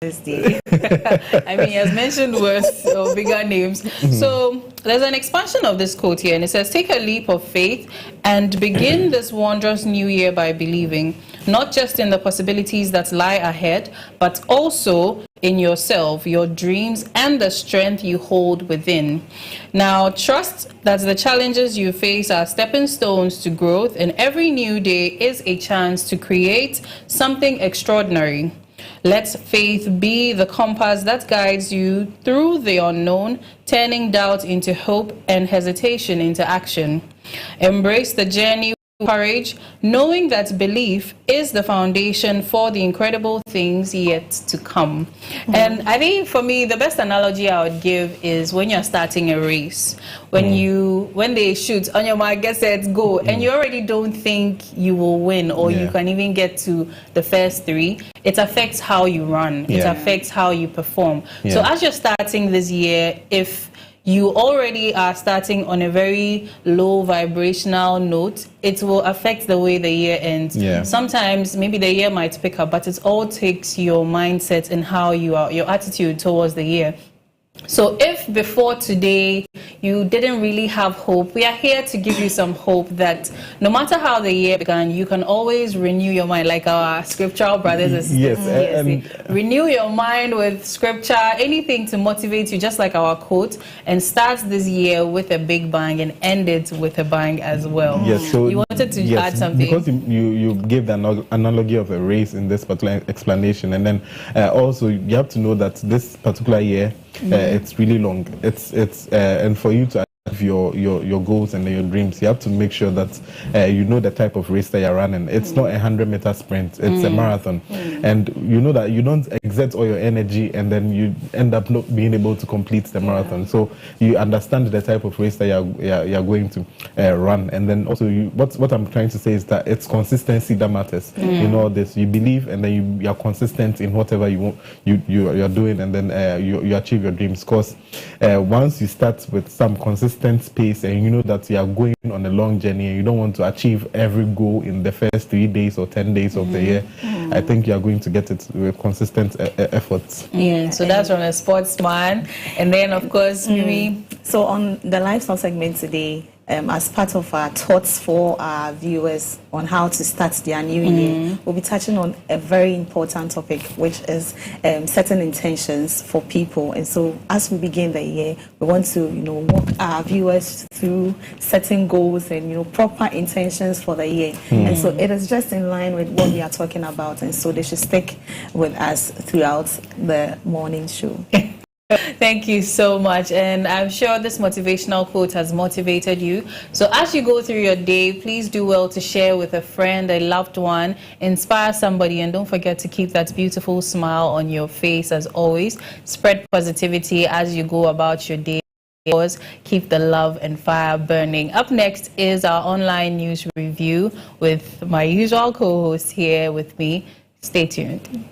this day. I mean, he has mentioned words or bigger names. So there's an expansion of this quote here, and it says, take a leap of faith and begin this wondrous new year by believing, not just in the possibilities that lie ahead, but also in yourself, your dreams, and the strength you hold within. Now, trust that the challenges you face are stepping stones to growth, and every new day is a chance to create something extraordinary. Let faith be the compass that guides you through the unknown, turning doubt into hope and hesitation into action. Embrace the journey with courage, knowing that belief is the foundation for the incredible things yet to come. And I think for me, the best analogy I would give is when you're starting a race. When they shoot on your mark, get set, go, and you already don't think you will win or you can even get to the first three, it affects how you run. It affects how you perform. So as you're starting this year, if you already are starting on a very low vibrational note, it will affect the way the year ends. Sometimes maybe the year might pick up, but it all takes your mindset and how you are, your attitude towards the year. So if before today you didn't really have hope, we are here to give you some hope that no matter how the year began, you can always renew your mind, like our scriptural brothers and sisters. Renew your mind with scripture, anything to motivate you, just like our quote, and start this year with a big bang and end it with a bang as well. So you wanted to add something? Because you gave the analogy of a race in this particular explanation, and then also you have to know that this particular year, it's really long. And for you to achieve your goals and your dreams, you have to make sure that you know the type of race that you're running. It's not a 100-meter sprint, it's a marathon. And you know that you don't exert all your energy and then you end up not being able to complete the marathon. So you understand the type of race that you're going to run. And then also what I'm trying to say is that it's consistency that matters in all this. You believe and then you're consistent in whatever you're doing, and then you achieve your dreams. Because once you start with some consistent pace and you know that you are going on a long journey and you don't want to achieve every goal in the first 3 days or 10 days of the year, I think you are going to get it with consistent efforts. So that's from a sportsman. And then of course, so on the lifestyle segment today, as part of our thoughts for our viewers on how to start their new year, we'll be touching on a very important topic, which is setting intentions for people. And so as we begin the year, we want to walk our viewers through setting goals and proper intentions for the year. And so it is just in line with what we are talking about, and so they should stick with us throughout the morning show. Thank you so much, and I'm sure this motivational quote has motivated you. So as you go through your day, please do well to share with a friend, a loved one, inspire somebody, and don't forget to keep that beautiful smile on your face as always. Spread positivity as you go about your day. Keep the love and fire burning. Up next is our online news review with my usual co-host here with me. Stay tuned.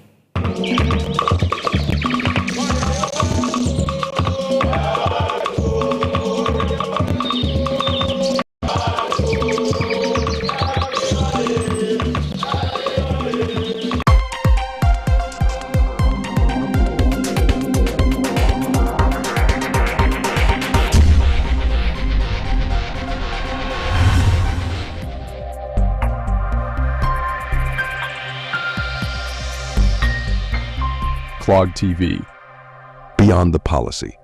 Clog TV, beyond the policy.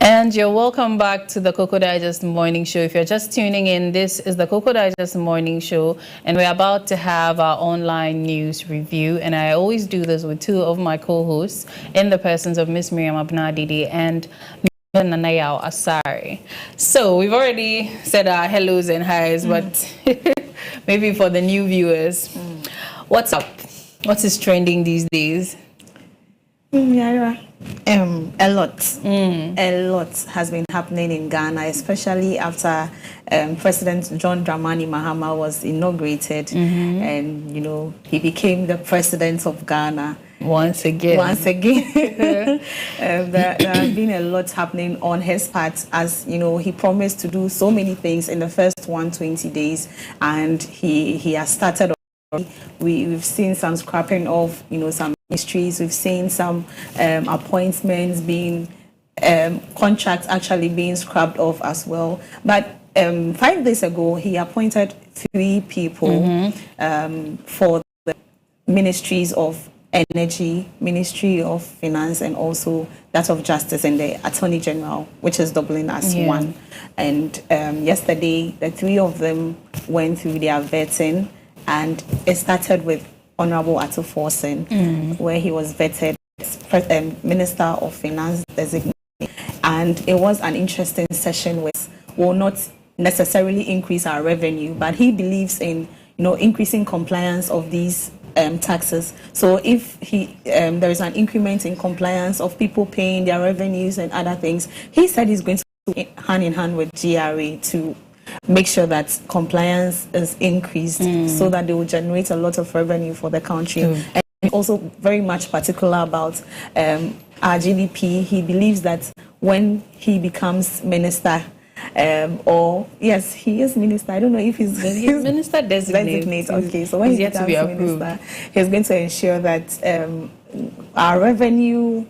And you're welcome back to the Cocoa Digest Morning Show. If you're just tuning in, this is the Cocoa Digest Morning Show, and we're about to have our online news review. And I always do this with two of my co-hosts in the persons of Miss Miriam Abnadidi and Nanayao Asari. So we've already said our hellos and highs, but maybe for the new viewers, what's up? What is trending these days? A lot has been happening in Ghana, especially after President John Dramani Mahama was inaugurated, and he became the president of Ghana once again. There has been a lot happening on his part, as he promised to do so many things in the first 120 days, and he has started. We've seen some scrapping of some ministries. We've seen some appointments being contracts actually being scrapped off as well. But 5 days ago, he appointed 3 people for the ministries of Energy, Ministry of Finance, and also that of Justice, and the Attorney General, which is doubling as one. And yesterday, the 3 of them went through their vetting. And it started with Honorable Ato Forson, where he was vetted as Minister of Finance designate. And it was an interesting session, which will not necessarily increase our revenue, but he believes in increasing compliance of these taxes. So if there is an increment in compliance of people paying their revenues and other things, he said he's going to work hand in hand with GRA to make sure that compliance is increased so that they will generate a lot of revenue for the country. And also very much particular about our GDP. He believes that when he becomes minister, yes, he is minister. I don't know if he's minister designate. Okay, so when he becomes minister, he's going to ensure that our revenue,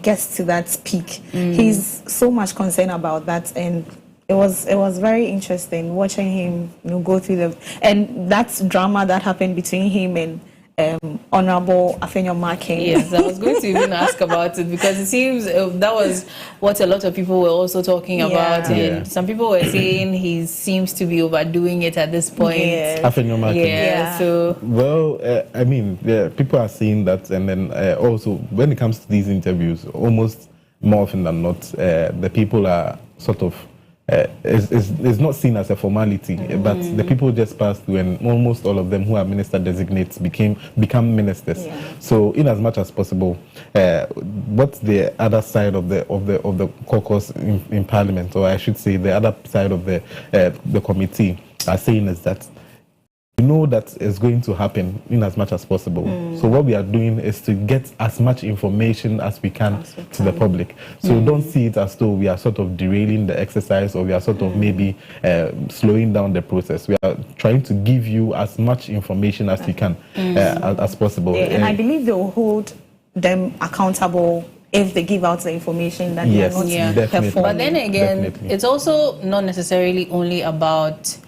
gets to that peak. He's so much concerned about that, and it was very interesting watching him go through and that drama that happened between him and Honorable Afenyo Makin. Yes, I was going to even ask about it, because it seems that was what a lot of people were also talking about. And some people were saying he seems to be overdoing it at this point. Afenyo Makin. So I mean, people are saying that, and then also when it comes to these interviews, almost more often than not, the people are sort of is not seen as a formality, but the people just passed through, and almost all of them who are minister designates become ministers. So, in as much as possible, what's the other side of the caucus in Parliament, or I should say, the other side of the committee are saying is that that is going to happen in as much as possible. So what we are doing is to get as much information as we can to the public. So don't see it as though we are sort of derailing the exercise, or we are sort of maybe slowing down the process. We are trying to give you as much information as we can as possible. And I believe they will hold them accountable if they give out the information that they are not performing. But then again, it's also not necessarily only about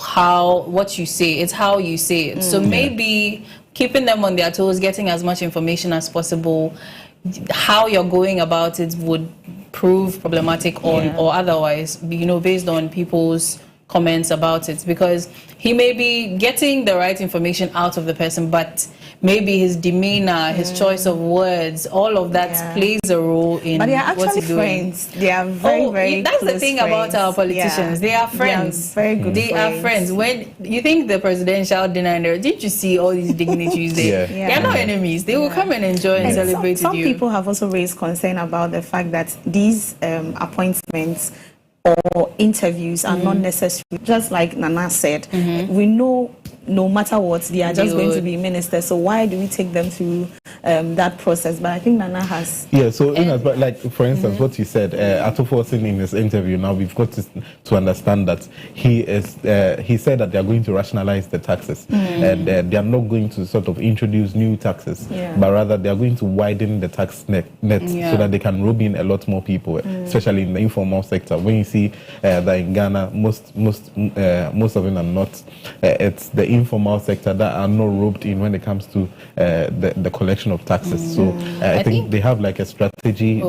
what you say, it's how you say it. So maybe keeping them on their toes, getting as much information as possible, how you're going about it would prove problematic or otherwise, based on people's comments about it, because he may be getting the right information out of the person, but maybe his demeanor, his choice of words, all of that plays a role in but they are actually what he's doing. Friends. They are very that's the thing about our politicians. They are friends. They are very good They are friends. When you think the presidential dinner, didn't you see all these dignitaries there? They are not enemies. They will come and enjoy and celebrate some with you. Some people have also raised concern about the fact that these appointments or interviews are not necessary. Just like Nana said, we know no matter what, they are just going to be ministers. So why do we take them through that process? But I think Nana has... Yeah, so like, for instance, what you said, Ato Forson in his interview, now we've got to understand that he said that they are going to rationalize the taxes. And they are not going to sort of introduce new taxes, but rather they are going to widen the tax net so that they can rope in a lot more people, especially in the informal sector. When you see that in Ghana, most of them are not. It's the informal sector that are not roped in when it comes to the collection of taxes. So I think they have like a strategy.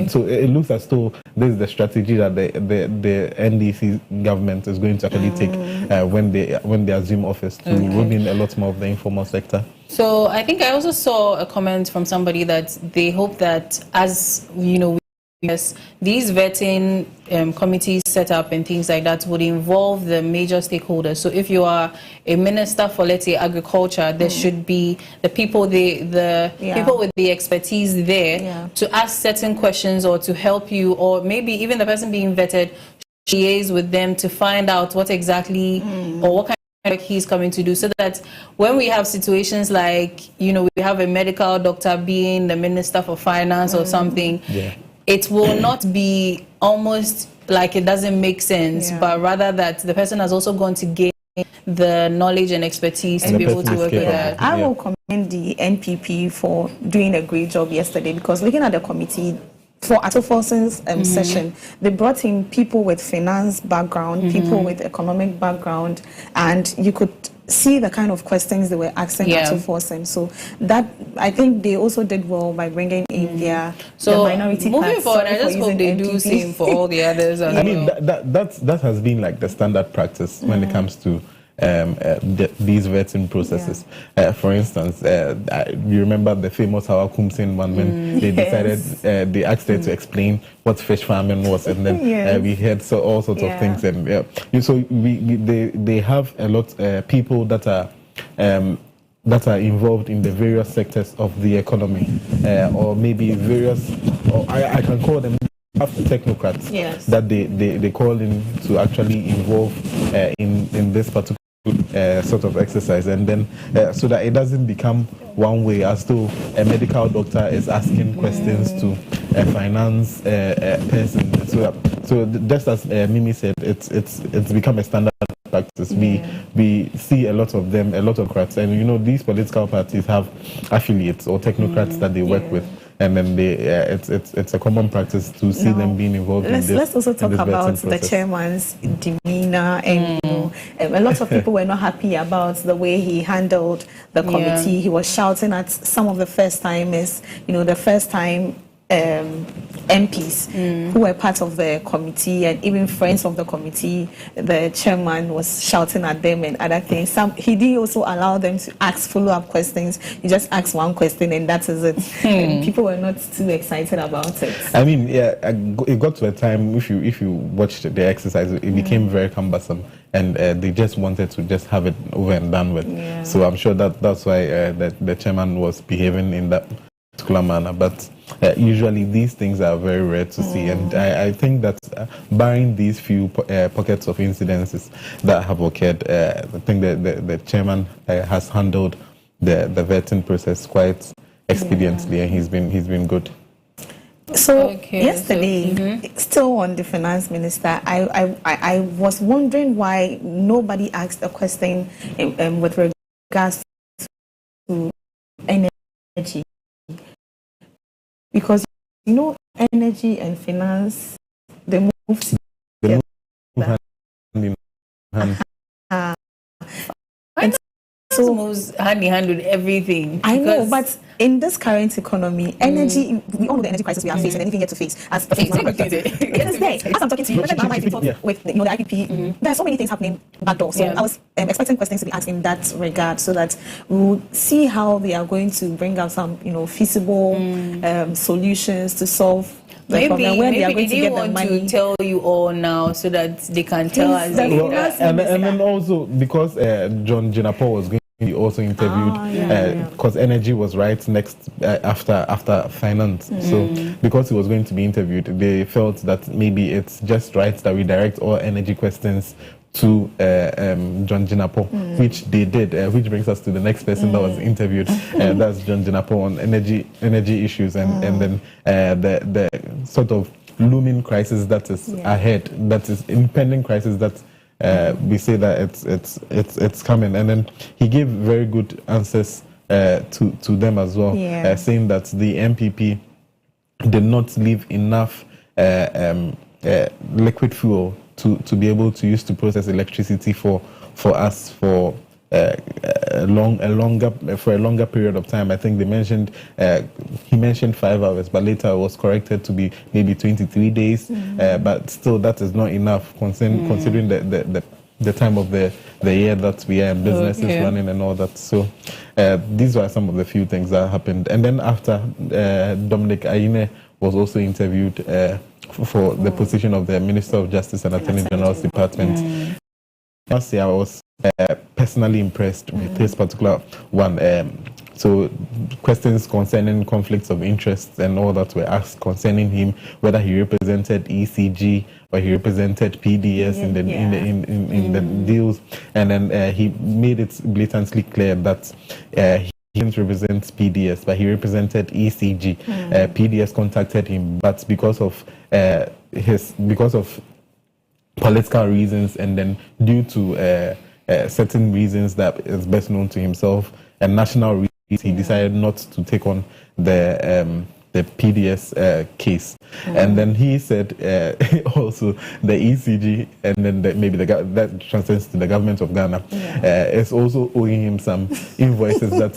So it looks as though this is the strategy that the NDC government is going to actually take when they assume office to roll in a lot more of the informal sector. So I think I also saw a comment from somebody that they hope that, as you know, yes, these vetting committees set up and things like that would involve the major stakeholders. So if you are a minister for, let's say, agriculture, there should be the people, the people with the expertise there to ask certain questions or to help you, or maybe even the person being vetted liaise with them to find out what exactly or what kind of work he's coming to do, so that when we have situations like, you know, we have a medical doctor being the minister for finance or something, it will not be almost like it doesn't make sense, but rather that the person has also gone to gain the knowledge and expertise to be able to work with that. I will commend the NPP for doing a great job yesterday, because looking at the committee for Ato Folson's session, they brought in people with finance background, people with economic background, and you could see the kind of questions they were asking Ato Folson. So that, I think they also did well by bringing in the minority moving forward, I just hope they do same for all the others. I mean, that has been like the standard practice when it comes to these vetting processes. For instance, you remember the famous Hawa Kumsin one when they decided, they asked her to explain what fish farming was, and then we had all sorts of things. And so they have a lot people that are involved in the various sectors of the economy, or maybe various, or I can call them technocrats that they call in to actually involve in this particular sort of exercise, and then so that it doesn't become one way, as though a medical doctor is asking questions to a finance person. So just as Mimi said, it's become a standard practice. We see a lot of them, a lot of crats, and you know, these political parties have affiliates or technocrats that they work with. And then it's a common practice to see them being involved in this. Let's also talk about the chairman's demeanor, and you know, a lot of people were not happy about the way he handled the committee. He was shouting at some of the first timers, you know, the first time MPs who were part of the committee, and even friends of the committee. The chairman was shouting at them and other things. He did also allow them to ask follow-up questions. You just ask one question and that is it. And people were not too excited about it. I mean, it got to a time, if you watched the exercise, it became very cumbersome, and they just wanted to just have it over and done with. So I'm sure that's why the chairman was behaving in that particular manner. But usually these things are very rare to see, and I think that barring these few pockets of incidences that have occurred, I think the chairman has handled the vetting process quite expediently, and he's been good. So yesterday, still on the finance minister, I was wondering why nobody asked a question with regards to energy. Because, you know, energy and finance, they move together. Hand in hand. And so moves hand in hand with everything. I know, but in this current economy, energy, we all know the energy crisis we are facing, anything yet to face. As I'm talking to you, with the IPP, there are so many things happening back door. So I was expecting questions to be asked in that regard, so that we would see how they are going to bring out some, you know, feasible solutions to solve the problem. Where they are going to get the money. To tell you all now, so that they can tell us. And then also because John Jinapor was going. He also interviewed because energy was right next after finance. So because he was going to be interviewed, they felt that maybe it's just right that we direct all energy questions to John Jinapor, which they did, which brings us to the next person that was interviewed. That's John Jinapor on energy issues, and then the sort of looming crisis that is ahead, that is impending crisis that we say that it's coming. And then he gave very good answers to them as well, saying that the MPP did not leave enough liquid fuel to be able to use to process electricity for us for a longer period of time. I think they mentioned he mentioned 5 hours, but later it was corrected to be maybe 23 days. But still, that is not enough considering the time of the year that we are in, businesses running and all that. So these were some of the few things that happened. And then after, Dominic Ayine was also interviewed for the position of the Minister of Justice and Attorney General's Department. Last year, I was personally impressed with this particular one. So questions concerning conflicts of interest and all that were asked concerning him, whether he represented ECG or he represented PDS in the deals, and then he made it blatantly clear that he didn't represent PDS, but he represented ECG. PDS contacted him, but because of political reasons, and then due to certain reasons that is best known to himself and national reasons, he decided not to take on the PDS case. And then he said also the ECG, and then that transcends to the government of Ghana, is also owing him some invoices that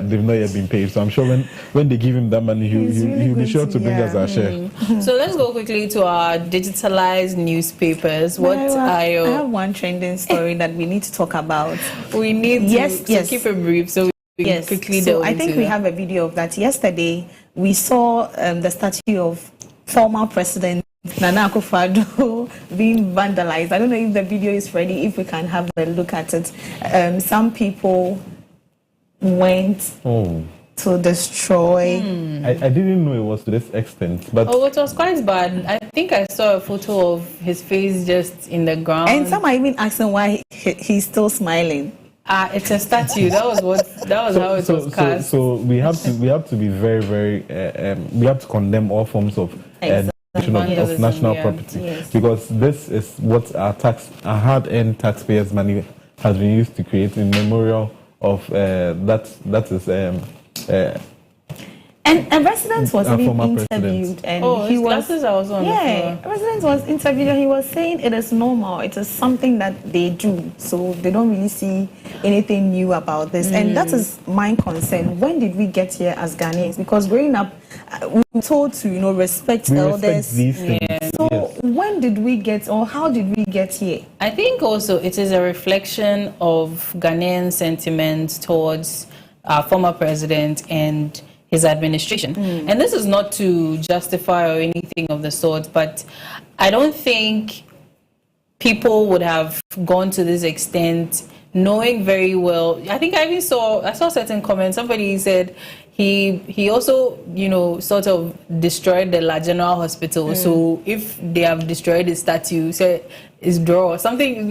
they've not yet been paid. So I'm sure when they give him that money, he'll be sure to bring us our share. So let's go quickly to our digitalized newspapers. I have one trending story that we need to talk about. We need to keep it brief so we can quickly delve I think we have a video of that. Yesterday, we saw the statue of former President Nana Akufo-Addo being vandalized. I don't know if the video is ready, if we can have a look at it. Some people went to destroy. I didn't know it was to this extent, but it was quite bad. I think I saw a photo of his face just in the ground, and some are even asking why he's still smiling. It's a statue. That was how it was cast. So we have to be very, very. We have to condemn all forms of of national property, because this is what our hard-earned taxpayers' money has been used to create in memorial of that is. And resident was being interviewed, and he was. Resident was interviewed, and he was saying it is normal. It is something that they do, so they don't really see anything new about this. And that is my concern. When did we get here as Ghanaians? Because growing up, we were told to respect elders. These things. So when did we get, or how did we get here? I think also it is a reflection of Ghanaian sentiments towards our former president and his administration. And this is not to justify or anything of the sort, but I don't think people would have gone to this extent knowing very well. I think I saw certain comments. Somebody said he also, sort of destroyed the La General Hospital. So if they have destroyed his statue, say it's draw or something,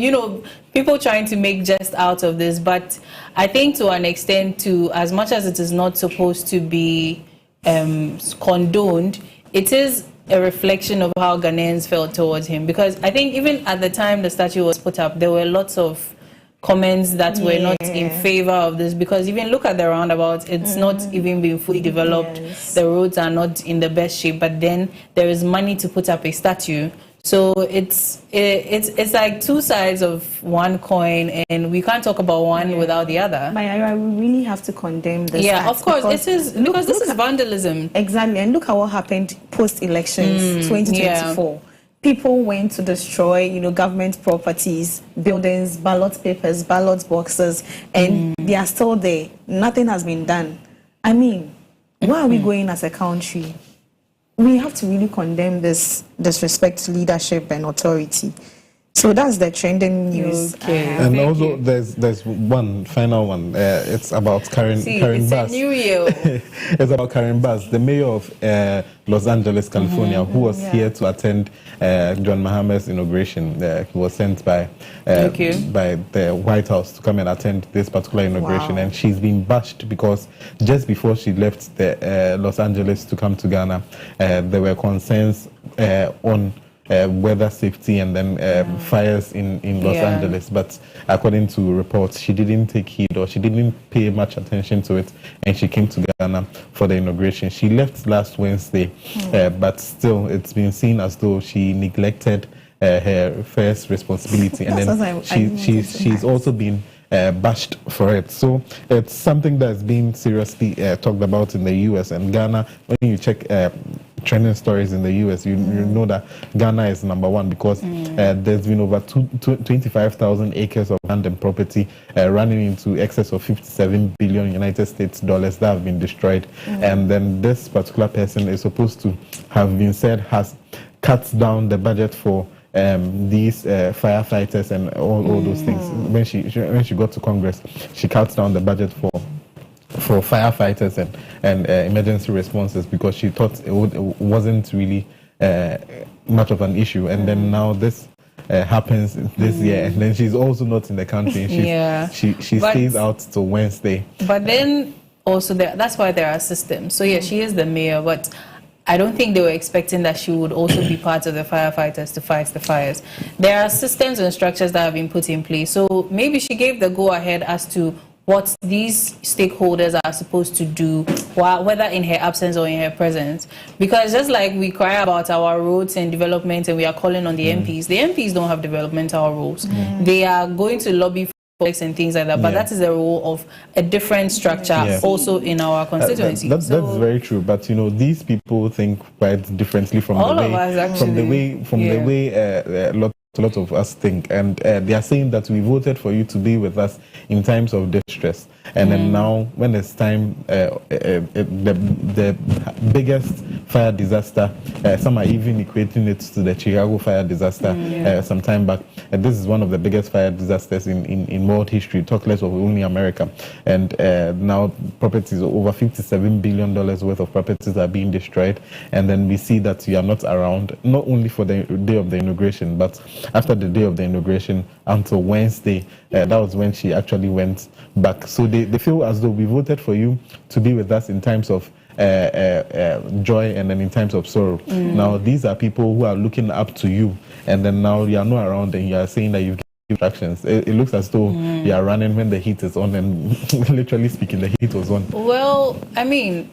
people trying to make jest out of this. But I think to an extent, as much as it is not supposed to be condoned, it is a reflection of how Ghanaians felt towards him. Because I think even at the time the statue was put up, there were lots of comments that were not in favor of this, because even look at the roundabout, it's not even been fully developed. The roads are not in the best shape, but then there is money to put up a statue. So it's like two sides of one coin, and we can't talk about one without the other. But we really have to condemn this. Yeah, of course, this is vandalism. Exactly, and look at what happened post-elections 2024. Yeah. People went to destroy, government properties, buildings, ballot papers, ballot boxes, and they are still there. Nothing has been done. I mean, where are we going as a country? We have to really condemn this disrespect to leadership and authority. So that's the trending news. And also, there's one final one. It's about Karen Bass. It's a new year. It's about Karen Bass, the mayor of Los Angeles, California, who was here to attend John Mahama's inauguration. He was sent by the White House to come and attend this particular inauguration. And she's been bashed because just before she left Los Angeles to come to Ghana, there were concerns on weather safety and then fires in Los Angeles. But according to reports, she didn't take heed, or she didn't pay much attention to it, and she came to Ghana for the inauguration. She left last Wednesday, but still it's been seen as though she neglected her first responsibility. And then she's also been bashed for it. So it's something that's been seriously talked about in the US and Ghana. When you check trending stories in the US, you know that Ghana is number one because there's been over 25,000 acres of land and property running into excess of 57 billion United States dollars that have been destroyed. And then this particular person is supposed to have been said has cut down the budget for these firefighters and all those things. When she got to Congress, she cut down the budget for firefighters and emergency responses because she thought it wasn't really much of an issue. And then now this happens this year, and then she's also not in the country. She stays out till Wednesday. But then also that's why there are systems. So yeah, she is the mayor, but I don't think they were expecting that she would also be part of the firefighters to fight the fires. There are systems and structures that have been put in place. So maybe she gave the go-ahead as to what these stakeholders are supposed to do, whether in her absence or in her presence. Because just like we cry about our roads and development and we are calling on the MPs don't have developmental roles. They are going to lobby for and things like that, but that is the role of a different structure also in our constituency. That's very true. But you know, these people think quite differently from the way a lot of us think, and they are saying that we voted for you to be with us in times of distress, and then now when it's time, the biggest fire disaster, some are even equating it to the Chicago fire disaster some time back. This is one of the biggest fire disasters in world history, talk less of only America. And now properties, over $57 billion worth of properties are being destroyed. And then we see that you are not around, not only for the day of the inauguration, but after the day of the inauguration until Wednesday. That was when she actually went back. So they feel as though we voted for you to be with us in times of joy and then in times of sorrow. Now these are people who are looking up to you, and then now you are not around and you are saying that you've given instructions. It looks as though you are running when the heat is on, and literally speaking, the heat was on. Well, I mean,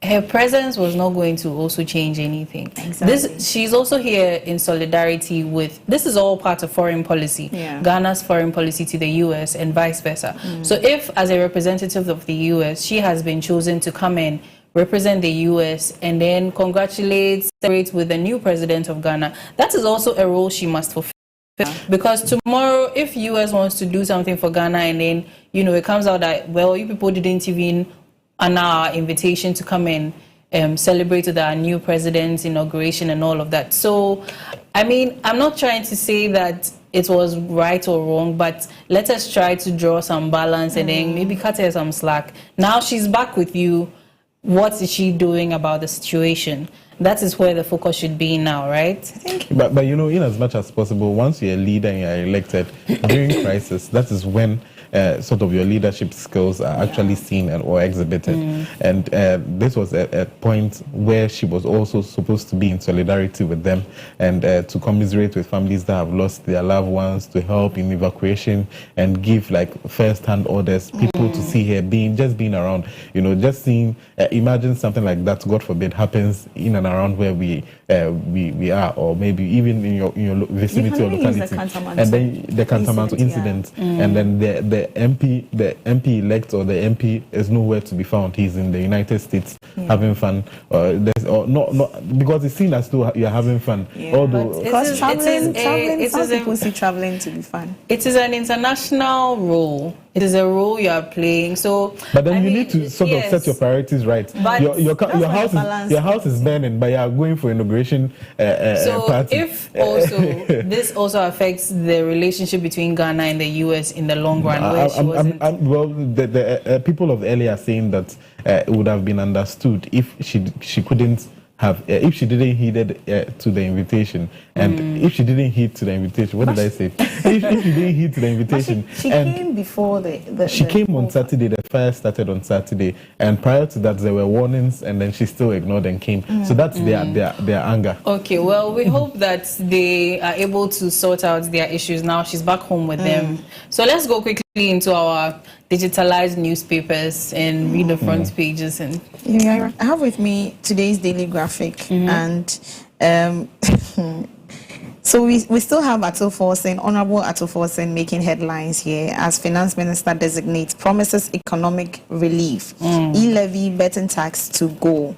her presence was not going to also change anything. Exactly. She's also here in solidarity with, this is all part of foreign policy, Ghana's foreign policy to the US and vice versa. So if as a representative of the US, she has been chosen to come in, represent the US, and then celebrate with the new president of Ghana, that is also a role she must fulfill. Because tomorrow, if US wants to do something for Ghana and then, you know, it comes out that, well, you people didn't even honor our invitation to come and celebrate with our new president's inauguration and all of that. So, I mean, I'm not trying to say that it was right or wrong, but let us try to draw some balance and then maybe cut her some slack. Now she's back with you. What is she doing about the situation? That is where the focus should be now, right? But you know, in as much as possible, once you're a leader and you're elected, during crisis, that is when sort of your leadership skills are actually seen or exhibited. And this was a point where she was also supposed to be in solidarity with them and to commiserate with families that have lost their loved ones, to help in evacuation and give like first-hand orders, people to see her just being around, you know, just seeing, imagine something like that, God forbid, happens in and around where we are, or maybe even in your vicinity or locality, and then the Kantamanto incident, and then the MP elect or the MP is nowhere to be found. He's in the United States having fun, not because it's seen as though you're having fun. Although because traveling, some people see traveling to be fun. It is an international role. It is a role you are playing. So, but then you need to sort of set your priorities right. But your house is burning, but you are going for inauguration party. If also this also affects the relationship between Ghana and the US in the long run, well, the people of LA are saying that it would have been understood if she couldn't have, if she didn't heed to the invitation, and if she didn't heed to the invitation, what did I say? if she didn't heed to the invitation, she came before she came on Saturday. The fire started on Saturday, and prior to that, there were warnings, and then she still ignored and came. So that's their anger. Okay, well, we hope that they are able to sort out their issues now. She's back home with them. So let's go quickly into our digitalized newspapers and read the front pages. And I have with me today's daily graphic, and So we still have Ato Forson, Honorable Ato Forson, making headlines here as Finance Minister designates promises economic relief, e-levy betting tax to go.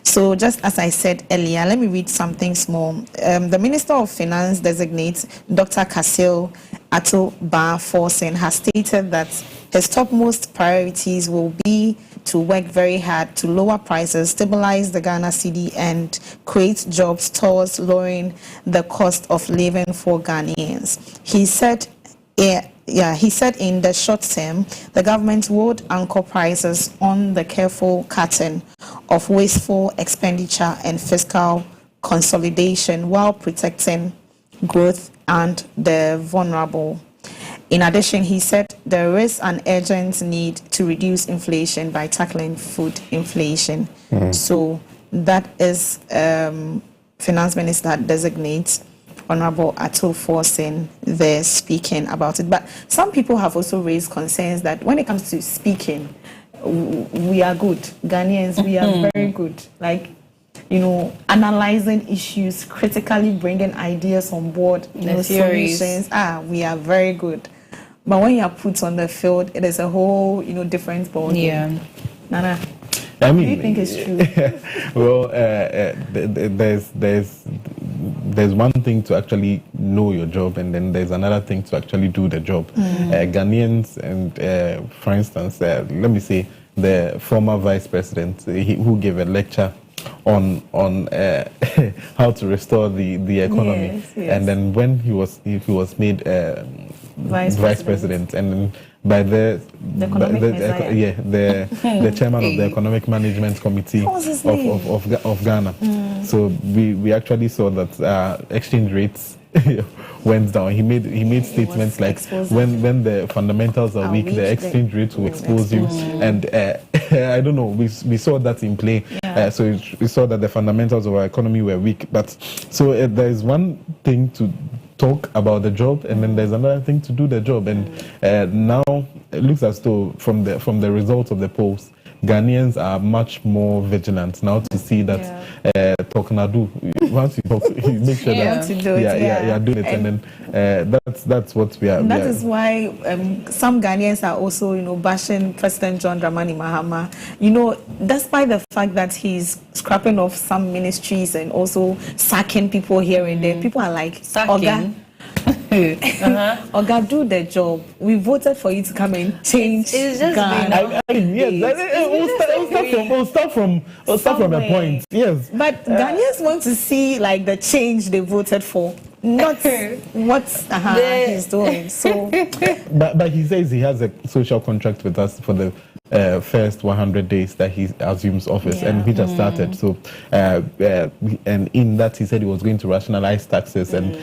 So just as I said earlier, let me read something small. The Minister of Finance designates Dr. Kasil Ato Ba Forson has stated that his topmost priorities will be to work very hard to lower prices, stabilize the Ghana cedi, and create jobs towards lowering the cost of living for Ghanaians. He said, he said in the short term, the government would anchor prices on the careful cutting of wasteful expenditure and fiscal consolidation while protecting growth and the vulnerable. In addition, he said there is an urgent need to reduce inflation by tackling food inflation. So that is Finance Minister designates Honorable Ato Forson there speaking about it. But some people have also raised concerns that when it comes to speaking, we are good. Ghanaians, we are very good. Like, you know, analyzing issues, critically bringing ideas on board, solutions. We are very good. But when you are put on the field, it is a whole, different ball game. Nana, I mean, do you think it's true? Well, there's one thing to actually know your job, and then there's another thing to actually do the job. Ghanaians, and for instance, let me say the former vice president who gave a lecture on how to restore the economy, yes. And then when he was made vice president, and then by the chairman of the Economic Management Committee of Ghana. So we actually saw that exchange rates went down. He made statements like when the fundamentals are weak, the exchange rate will expose you. And I don't know, we saw that in play. So we saw that the fundamentals of our economy were weak. But so there is one thing to talk about the job, and then there's another thing to do the job. And now it looks as though from the results of the polls, Ghanaians are much more vigilant now to see that talk na do. Once you talk, you make sure that you're doing it, and then that's what we are. That is why some Ghanaians are also, bashing President John Dramani Mahama. Despite the fact that he's scrapping off some ministries and also sacking people here and there, people are like, Oga, Oga, do the job. We voted for you to come and change. It's just Ghana. We'll start from a point. Yes, but Ghanaians want to see like the change they voted for, not what he's doing. So, but he says he has a social contract with us for the first 100 days that he assumes office, and he just started. So, and in that he said he was going to rationalize taxes, and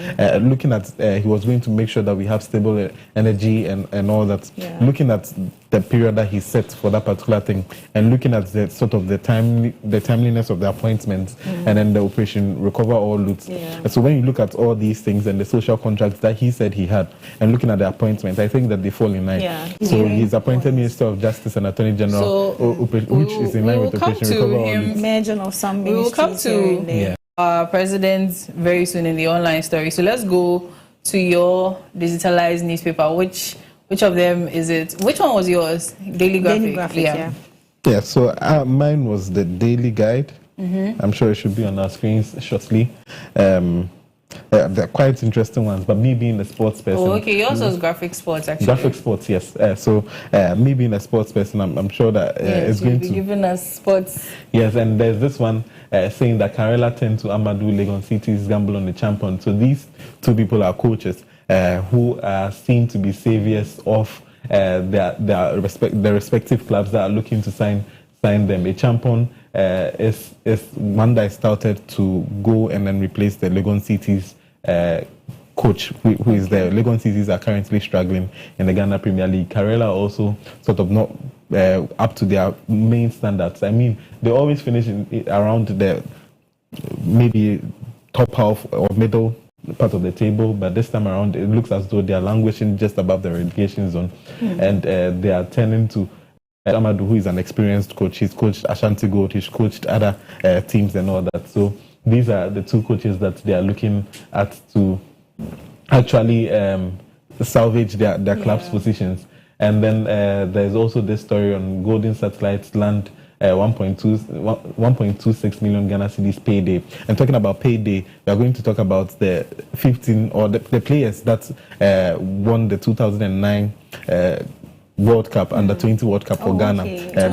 looking at he was going to make sure that we have stable energy and all that. Looking at the period that he set for that particular thing, and looking at the sort of the timeliness of the appointment, and then the operation Recover All Loot. So when you look at all these things and the social contracts that he said he had, and looking at the appointment, I think that they fall in line. So he's appointed Minister of Justice and Attorney General, which is in line with Operation Recover All Loot. Merging of some we will come to our president very soon in the online story. So let's go to your digitalized newspaper. Which of them is it? Which one was yours? Daily Graphic. Yeah, so mine was the Daily Guide. I'm sure it should be on our screens shortly. They're quite interesting ones, but me being a sports person. Oh, okay. Yours was Graphic Sports, actually. Graphic Sports, yes. So me being a sports person, I'm sure that it's going to be giving us sports. Yes, and there's this one saying that Karela turned to Amadou Legon City's gamble on the champion. So these two people are coaches who are seen to be saviors of their respective clubs that are looking to sign them. A champion is one that started to go and then replace the Legon City's coach, who is there. Legon Cities are currently struggling in the Ghana Premier League. Karela also sort of not up to their main standards. I mean, they always finish around the maybe top half or middle part of the table, but this time around it looks as though they are languishing just above the relegation zone, and they are turning to Amadou, who is an experienced coach. He's coached Ashanti Gold, he's coached other teams and all that. So these are the two coaches that they are looking at to actually salvage their club's positions. And then there's also this story on Golden Satellites land 1.26 million Ghana cedis payday. And talking about payday, we are going to talk about the 15 or the players that won the 2009 World Cup, under 20 World Cup for Ghana.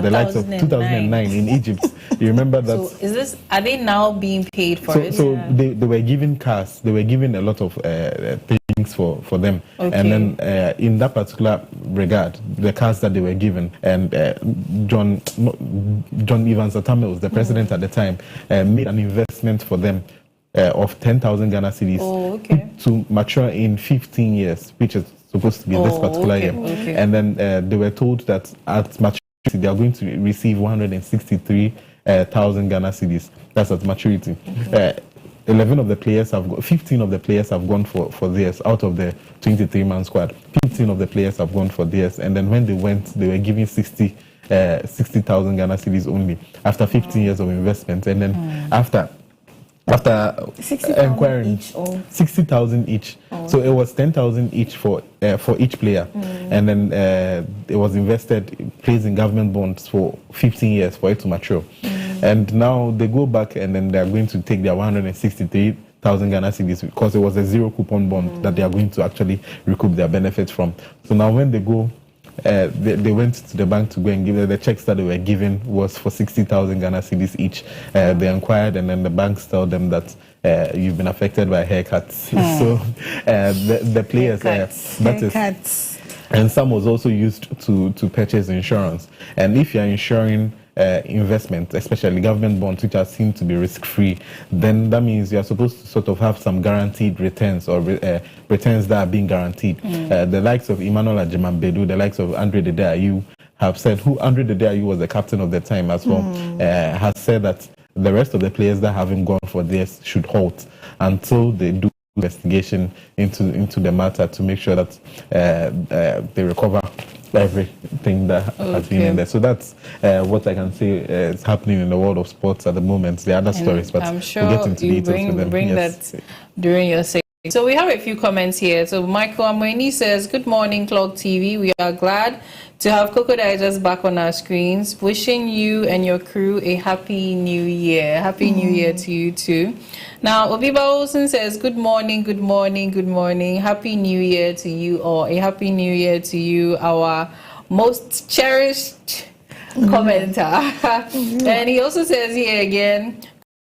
The likes of 2009 in Egypt. You remember that? So are they now being paid for it? So they were given cars. They were given a lot of things for them. Okay. And then in that particular regard, the cars that they were given, and John Evans Atamils, the president at the time, made an investment for them of 10,000 Ghana cedis to mature in 15 years, which is supposed to be this particular year. And then they were told that at maturity they are going to receive 163,000 Ghana cedis. That's at maturity. 15 of the players have gone for theirs out of the 23-man squad. 15 of the players have gone for theirs, and then when they went, they were giving 60,000 Ghana cedis only after 15 years of investment, and then after inquiring, 60,000 each. So it was 10,000 each for each player, and then it was invested, placed in government bonds for 15 years for it to mature. And now they go back, and then they are going to take their 163,000 Ghana cedis because it was a zero coupon bond that they are going to actually recoup their benefits from. So now when they go, they went to the bank to go and give them the checks that they were given was for 60,000 Ghana cedis each. They inquired, and then the banks tell them that you've been affected by haircuts. So the players, haircuts. And some was also used to purchase insurance. And if you're insuring investment, especially government bonds, which are seen to be risk-free, then that means you are supposed to sort of have some guaranteed returns, or returns that are being guaranteed. The likes of Emmanuel Ajimambedu, the likes of Andre Dede Ayew have said, Andre Dede Ayew was the captain of the time as well, has said that the rest of the players that haven't gone for this should halt until they do investigation into the matter to make sure that they recover everything that has been in there. So that's what I can say is happening in the world of sports at the moment. There are other stories, but I'm sure we'll get into details with them. Bring that during your segment. So we have a few comments here. So Michael Amweni says, "Good morning, Clog TV. We are glad to have Cocoa Digest back on our screens. Wishing you and your crew a happy new year. Happy new year to you too." Now, Obiba Olsen says, "Good morning, good morning, good morning. Happy new year to you all. A happy new year to you, our most cherished commenter." And he also says here again,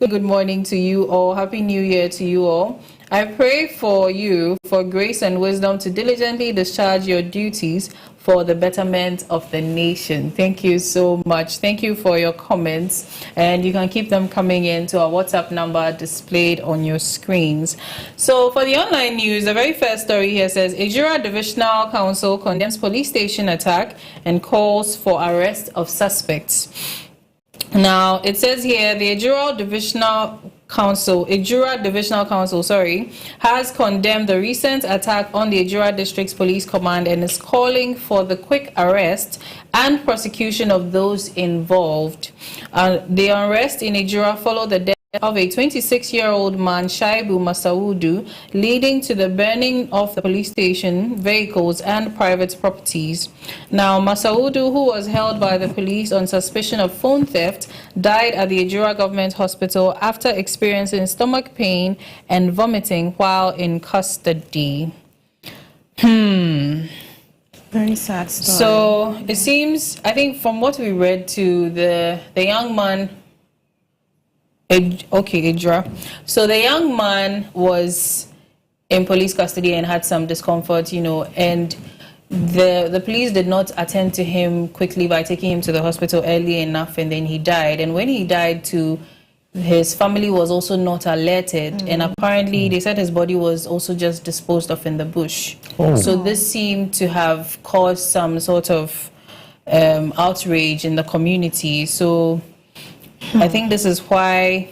"Good morning to you all. Happy new year to you all. I pray for you for grace and wisdom to diligently discharge your duties for the betterment of the nation." Thank you so much. Thank you for your comments, and you can keep them coming in to our WhatsApp number displayed on your screens. So for the online news, the very first story here says, Ejura Divisional Council condemns police station attack and calls for arrest of suspects. Now, it says here, the Ejura Divisional Council, has condemned the recent attack on the Ejura District's Police Command and is calling for the quick arrest and prosecution of those involved. The unrest in Ejura followed the death of a 26-year-old man, Shaibu Masaudu, leading to the burning of the police station, vehicles, and private properties. Now, Masaudu, who was held by the police on suspicion of phone theft, died at the Ejura Government Hospital after experiencing stomach pain and vomiting while in custody. Very sad story. So it seems, I think from what we read to the young man, Ejura. So the young man was in police custody and had some discomfort, and the police did not attend to him quickly by taking him to the hospital early enough, and then he died. And when he died too, his family was also not alerted, and apparently they said his body was also just disposed of in the bush. So this seemed to have caused some sort of outrage in the community. So I think this is why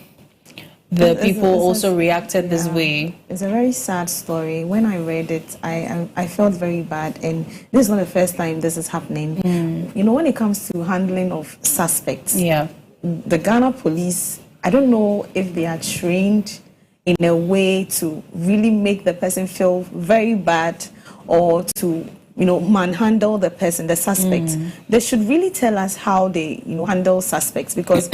the It's- people it's- also reacted this yeah. way. It's a very sad story. When I read it, I felt very bad, and this is not the first time this is happening. You know, when it comes to handling of suspects, Yeah. the Ghana police, I don't know if they are trained in a way to really make the person feel very bad or to, you know, manhandle the person, the suspect. They should really tell us how they, you know, handle suspects, because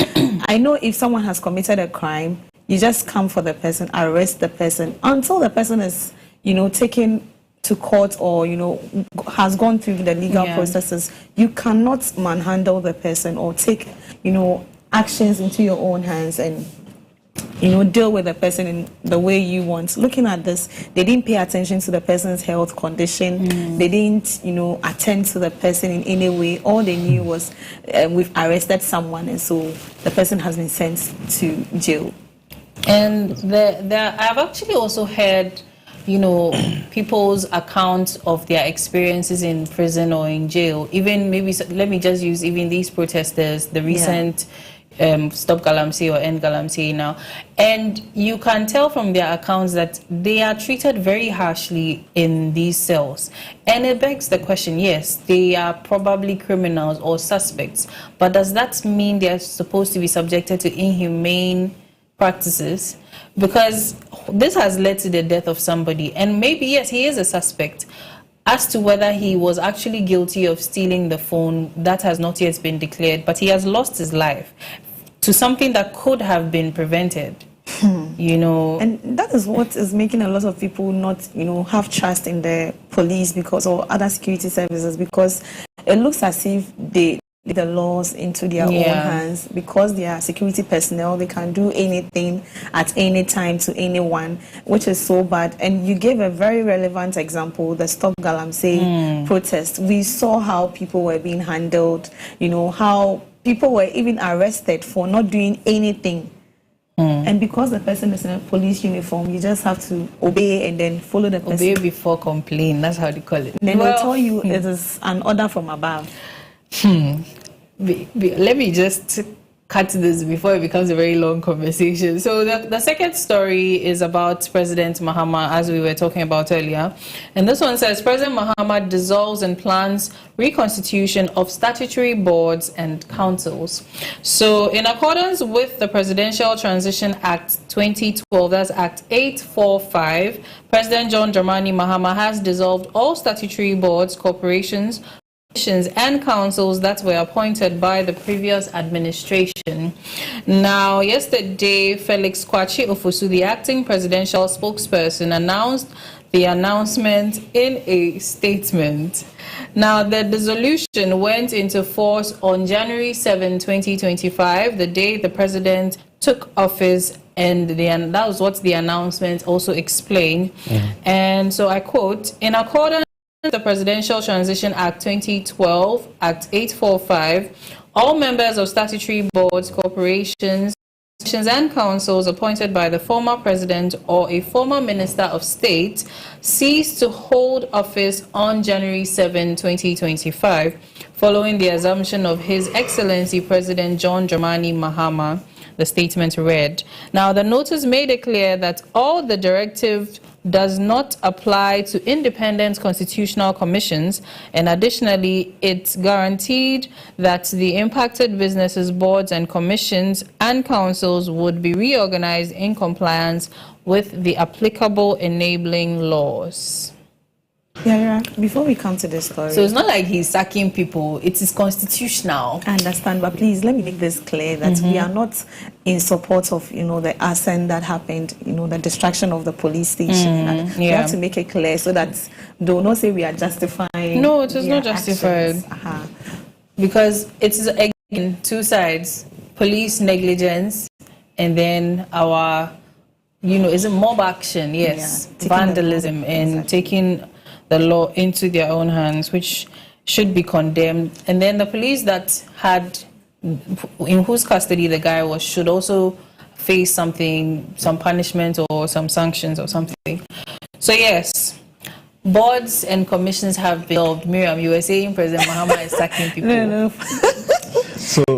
I know if someone has committed a crime, you just come for the person, arrest the person until the person is, you know, taken to court or, you know, has gone through the legal Yeah. processes. You cannot manhandle the person or take, you know, actions into your own hands and, you know, deal with the person in the way you want. Looking at this, they didn't pay attention to the person's health condition. They didn't, you know, attend to the person in any way. All they knew was we've arrested someone, and so the person has been sent to jail. And I've actually also heard, you know, people's accounts of their experiences in prison or in jail. Even maybe, let me just use even these protesters, the recent Stop Galamsey or End Galamsey now. And you can tell from their accounts that they are treated very harshly in these cells. And it begs the question, yes, they are probably criminals or suspects, but does that mean they are supposed to be subjected to inhumane practices? Because this has led to the death of somebody, and maybe yes, he is a suspect. As to whether he was actually guilty of stealing the phone, that has not yet been declared, but he has lost his life to something that could have been prevented. You know, And that is what is making a lot of people not, you know, have trust in the police because or other security services, because it looks as if they the laws into their own hands. Because they are security personnel, they can do anything at any time to anyone, which is so bad. And you gave a very relevant example, the Stop Galamsey protest. We saw how people were being handled, you know, how people were even arrested for not doing anything. And because the person is in a police uniform, you just have to obey and then follow the person. obey before complain, that's how they call it. Then they'll tell you it is an order from above. Let me just cut this before it becomes a very long conversation. So the second story is about President Mahama, as we were talking about earlier. And this one says, President Mahama dissolves and plans reconstitution of statutory boards and councils. So in accordance with the Presidential Transition Act 2012, that's Act 845, President John Dramani Mahama has dissolved all statutory boards, corporations, and councils that were appointed by the previous administration. Now, yesterday, Felix Kwachi Ofosu, the acting presidential spokesperson, announced the announcement in a statement. Now, the dissolution went into force on January 7, 2025, the day the president took office, and that was what the announcement also explained. And so I quote, in accordance the Presidential Transition Act 2012, Act 845, all members of statutory boards, corporations, and councils appointed by the former president or a former minister of state ceased to hold office on January 7, 2025, following the assumption of His Excellency President John Dramani Mahama, the statement read. Now, the notice made it clear that all the directive does not apply to independent constitutional commissions, and additionally, it guaranteed that the impacted businesses, boards and commissions and councils would be reorganized in compliance with the applicable enabling laws. Yeah, before we come to this story, So it's not like he's sacking people, it is constitutional. I understand, but please let me make this clear that we are not in support of, you know, the arson that happened, you know, the destruction of the police station. We have to make it clear so that they will not say we are justifying. No, it is their not justified. actions. Because it's, again, two sides. Police negligence, and then our, you know, is a mob action, yes. Yeah, Vandalism and taking the law into their own hands, which should be condemned. And then the police that had, in whose custody the guy was, should also face something, some punishment or some sanctions or something. So yes, boards and commissions have been dissolved. Miriam, you were saying President Mahama is sacking people. No.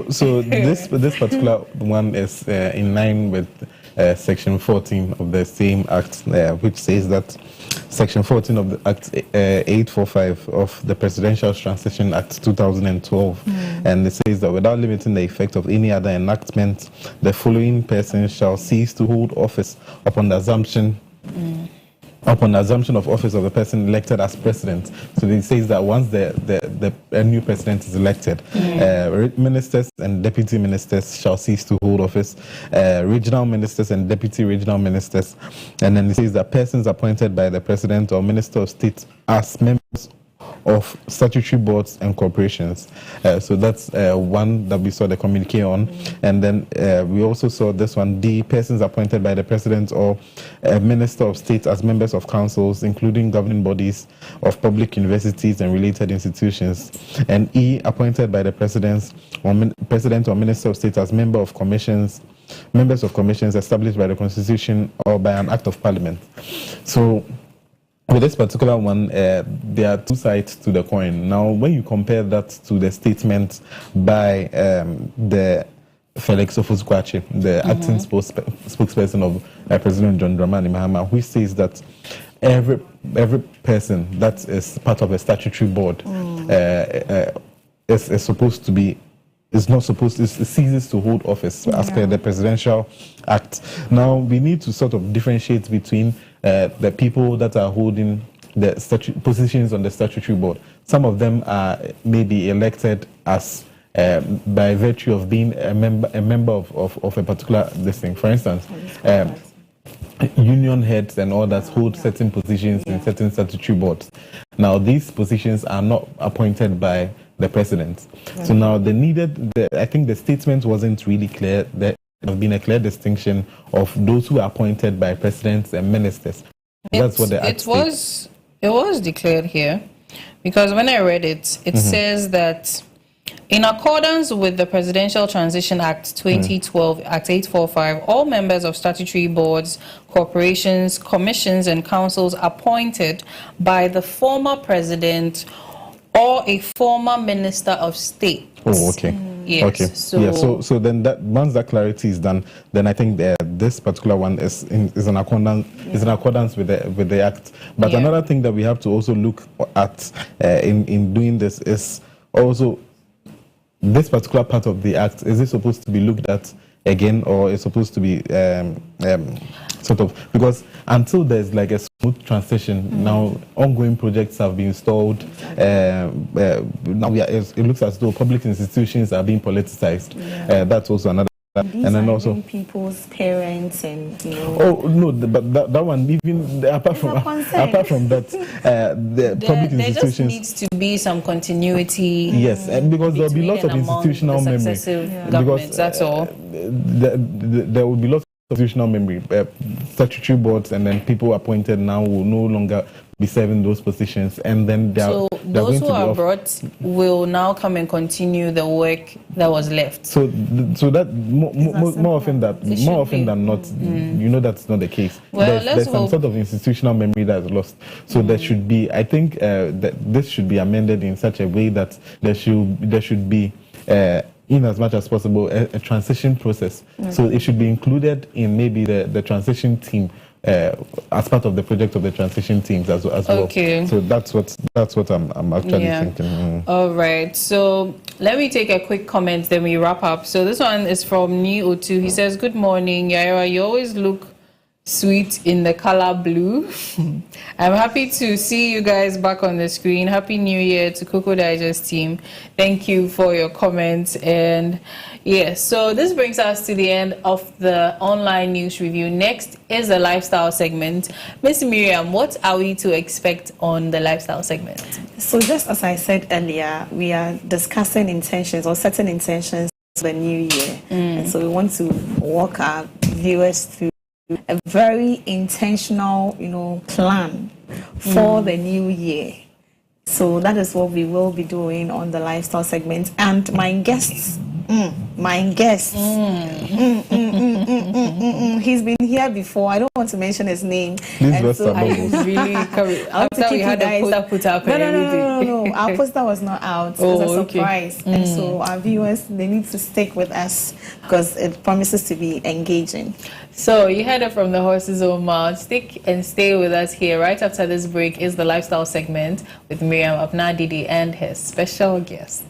So this particular one is in line with Section 14 of the same Act, which says that Section 14 of the Act 845 of the Presidential Transition Act 2012, and it says that without limiting the effect of any other enactment, the following persons shall cease to hold office upon the assumption of office of the person elected as president. So it says that once a new president is elected, ministers and deputy ministers shall cease to hold office, regional ministers and deputy regional ministers, and then it says that persons appointed by the president or minister of state as members of statutory boards and corporations. So that's one that we saw the communique on. And then we also saw this one, D, persons appointed by the president or minister of state as members of councils, including governing bodies of public universities and related institutions. And E, appointed by the president or minister of state as members of commissions established by the Constitution or by an act of parliament. So with this particular one, there are two sides to the coin. Now, when you compare that to the statement by the Felix Ofosu-Kwakye, the acting spokesperson of President John Dramani Mahama, which says that every person that is part of a statutory board is supposed to be ceases to hold office as per the Presidential Act. Now, we need to sort of differentiate between the people that are holding the positions on the statutory board. Some of them are maybe elected as by virtue of being a member of a particular listing. For instance, union heads and all that hold certain positions in certain statutory boards. Now, these positions are not appointed by the president. So now I think the statement wasn't really clear. There has been a clear distinction of those who are appointed by presidents and ministers. That's what the act states. It was declared here, because when I read it, it says that in accordance with the Presidential Transition Act 2012, Act 845, all members of statutory boards, corporations, commissions, and councils appointed by the former president or a former minister of state. Oh, okay. Yes. Okay. So then that once that clarity is done, then I think this particular one is in accordance with the act. But another thing that we have to also look at in doing this is also this particular part of the act. Is it supposed to be looked at again, or is supposed to be sort of, because until there's like a smooth transition, now ongoing projects have been stalled. Now it looks as though public institutions are being politicized. That's also another. These and then also people's parents and Oh no, but that one, even apart from that, the public institutions. There just needs to be some continuity. Yes, because there will be lots of institutional memory. Because that's all. There will be lots of institutional memory. Statutory boards and then people appointed now will no longer be serving those positions, and then those who are brought will now come and continue the work that was left. So that more often than not, that's not the case. Well, there's some sort of institutional memory that is lost. So there should be, I think, that this should be amended in such a way that there should be. In as much as possible, a transition process. So it should be included in maybe the transition team as part of the project of the transition teams as well. Okay. So that's what I'm actually thinking. All right. So let me take a quick comment, then we wrap up. So this one is from Ni02. He says, "Good morning, Yaira. You always look sweet in the color blue. I'm happy to see you guys back on the screen. Happy New Year to Cocoa Digest team. Thank you for your comments." And yes, so this brings us to the end of the online news review. Next is the lifestyle segment. Miss Miriam, what are we to expect on the lifestyle segment? So just as I said earlier, we are discussing intentions or setting intentions for the new year. And so we want to walk our viewers through a very intentional, plan for the new year. So that is what we will be doing on the lifestyle segment. And my guests, He's been here before. I don't want to mention his name. Please And rest so above I was really after we had the poster put up and everything. No. Our poster was not out. It was a surprise. And so our viewers, they need to stick with us because it promises to be engaging. So you heard it from the horse's own mouth. Stick and stay with us here. Right after this break is the lifestyle segment with Miriam Abnadidi and his special guest.